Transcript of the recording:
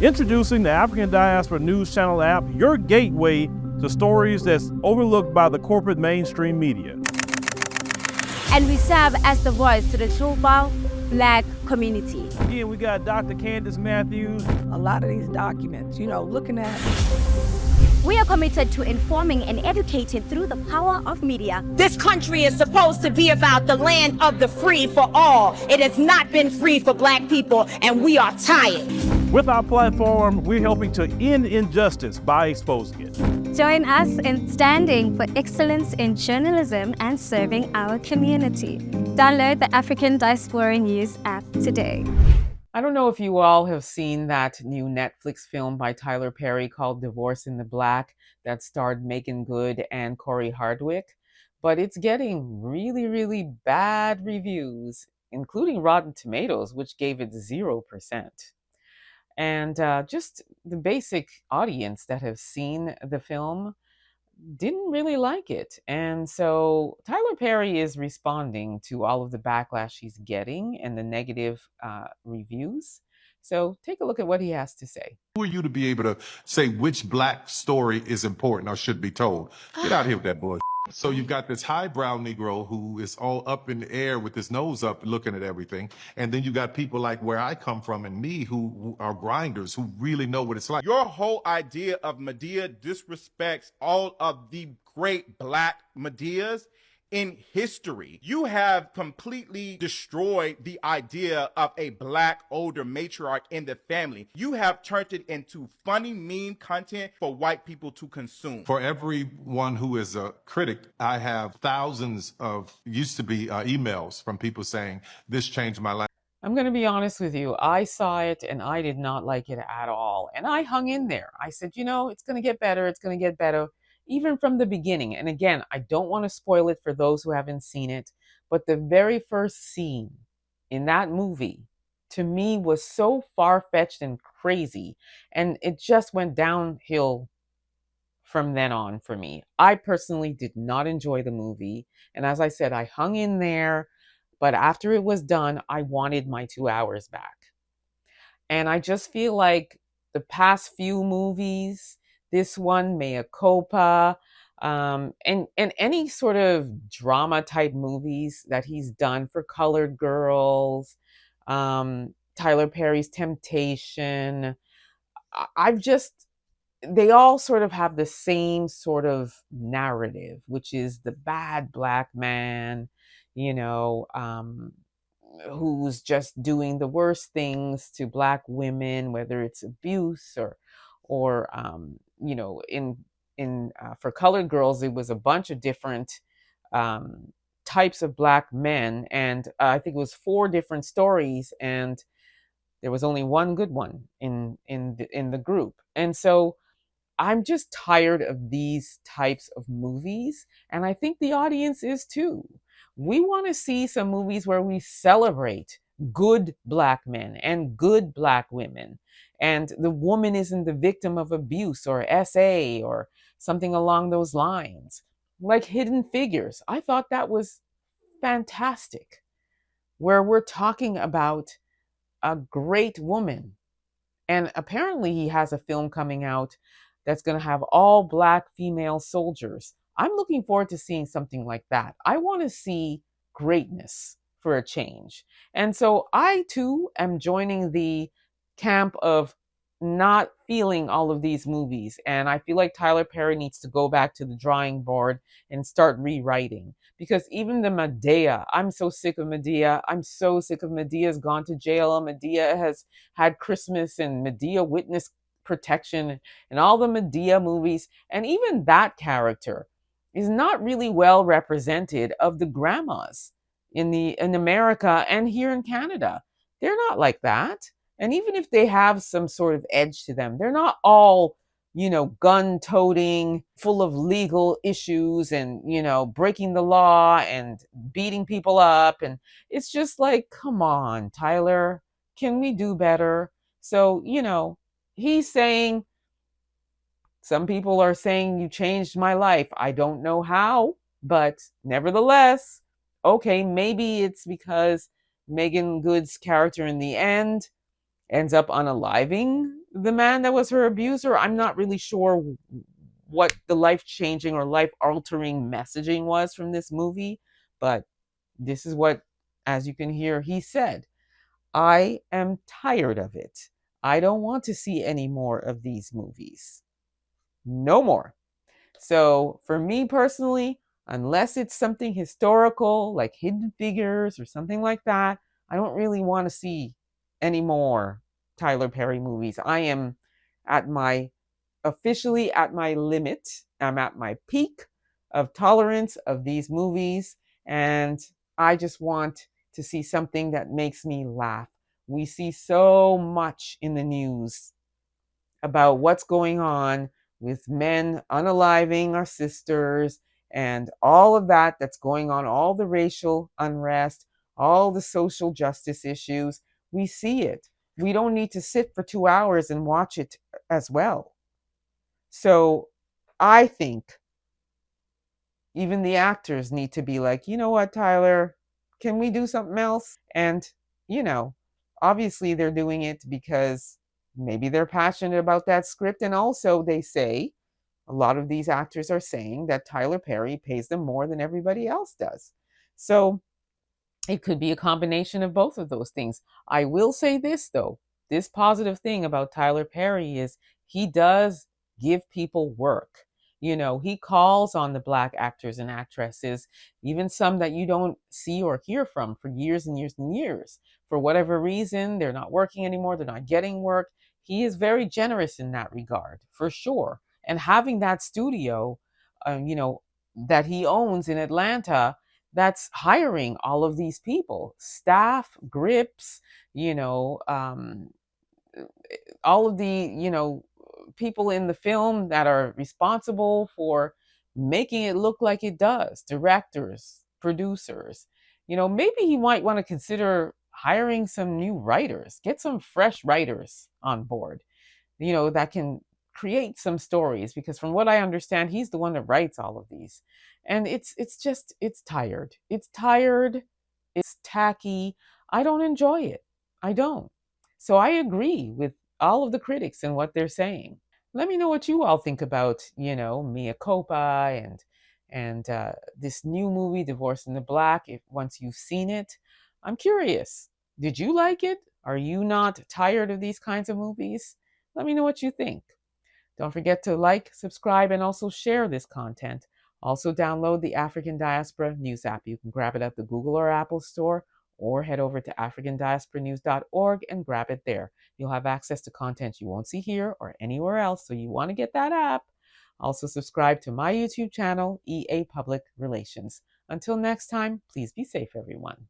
Introducing the African Diaspora News Channel app, your gateway to stories that's overlooked by the corporate mainstream media. And we serve as the voice to the Truthful Black community. Again, we got Dr. Candace Matthews. A lot of these documents, looking at. We are committed to informing and educating through the power of media. This country is supposed to be about the land of the free for all. It has not been free for Black people, and we are tired. With our platform, we're helping to end injustice by exposing it. Join us in standing for excellence in journalism and serving our community. Download the African Diaspora News app today. I don't know if you all have seen that new Netflix film by Tyler Perry called Divorce in the Black that starred Megan Good and Corey Hardwick, but it's getting really, really bad reviews, including Rotten Tomatoes, which gave it 0%. And just the basic audience that have seen the film didn't really like it. And so Tyler Perry is responding to all of the backlash he's getting and the negative reviews. So take a look at what he has to say. Who are you to be able to say which Black story is important or should be told? Get out here with that bullshit. So you've got this highbrow Negro who is all up in the air with his nose up looking at everything. And then you got people like where I come from and me who are grinders, who really know what it's like. Your whole idea of Medea disrespects all of the great Black Medeas in history. You have completely destroyed the idea of a Black older matriarch in the family. You have turned it into funny meme content for white people to consume. For everyone who is a critic, I have thousands of emails from people saying, this changed my life. I'm going to be honest with you. I saw it and I did not like it at all. And I hung in there. I said, it's going to get better. It's going to get better. Even from the beginning. And again, I don't want to spoil it for those who haven't seen it, but the very first scene in that movie, to me, was so far-fetched and crazy. And it just went downhill from then on for me. I personally did not enjoy the movie. And as I said, I hung in there. But after it was done, I wanted my 2 hours back. And I just feel like the past few movies, this one, Mea Culpa, and any sort of drama type movies that he's done for Colored Girls, Tyler Perry's Temptation, they all sort of have the same sort of narrative, which is the bad Black man, who's just doing the worst things to Black women, whether it's abuse or for Colored Girls, it was a bunch of different types of Black men, and I think it was 4 different stories, and there was only one good one in the group. And so I'm just tired of these types of movies, and I think the audience is too. We want to see some movies where we celebrate good Black men and good Black women, and the woman isn't the victim of abuse or SA or something along those lines. Like Hidden Figures, I thought that was fantastic, where we're talking about a great woman. And apparently he has a film coming out that's going to have all Black female soldiers. I'm looking forward to seeing something like that. I want to see greatness for a change. And so I too am joining the camp of not feeling all of these movies. And I feel like Tyler Perry needs to go back to the drawing board and start rewriting. Because even the Medea, I'm so sick of Medea. I'm so sick of Medea's gone to jail. Medea has had Christmas and Medea witness protection and all the Medea movies. And even that character is not really well represented of the grandmas in America and here in Canada. They're not like that. And even if they have some sort of edge to them, they're not all, gun-toting, full of legal issues and, breaking the law and beating people up. And it's just like, come on, Tyler, can we do better? So, he's saying, some people are saying you changed my life. I don't know how, but nevertheless, okay, maybe it's because Megan Good's character in the end ends up unaliving the man that was her abuser, I'm not really sure what the life-changing or life-altering messaging was from this movie, but this is what, as you can hear, he said. I am tired of it. I don't want to see any more of these movies. No more. So for me personally, unless it's something historical like Hidden Figures or something like that, I don't really want to see any more Tyler Perry movies. I am officially at my limit. I'm at my peak of tolerance of these movies, and I just want to see something that makes me laugh. We see so much in the news about what's going on with men unaliving our sisters and all of that that's going on, all the racial unrest, all the social justice issues. We see it. We don't need to sit for 2 hours and watch it as well. So I think even the actors need to be like, you know what, Tyler, can we do something else? And, obviously they're doing it because maybe they're passionate about that script. And also they say, a lot of these actors are saying that Tyler Perry pays them more than everybody else does. So it could be a combination of both of those things. I will say this, though. This positive thing about Tyler Perry is he does give people work. He calls on the Black actors and actresses, even some that you don't see or hear from for years and years and years. For whatever reason, they're not working anymore, they're not getting work. He is very generous in that regard, for sure. And having that studio, that he owns in Atlanta, that's hiring all of these people, staff, grips, all of the, people in the film that are responsible for making it look like it does, directors, producers. Maybe he might want to consider hiring some new writers, get some fresh writers on board, that can create some stories, because from what I understand, he's the one that writes all of these. And it's tired. It's tired. It's tacky. I don't enjoy it. I don't. So I agree with all of the critics and what they're saying. Let me know what you all think about, Mia Copa and this new movie, Divorce in the Black. If once you've seen it, I'm curious. Did you like it? Are you not tired of these kinds of movies? Let me know what you think. Don't forget to like, subscribe, and also share this content. Also download the African Diaspora News app. You can grab it at the Google or Apple store, or head over to africandiasporanews.org and grab it there. You'll have access to content you won't see here or anywhere else, so you want to get that app. Also subscribe to my YouTube channel, EA Public Relations. Until next time, please be safe, everyone.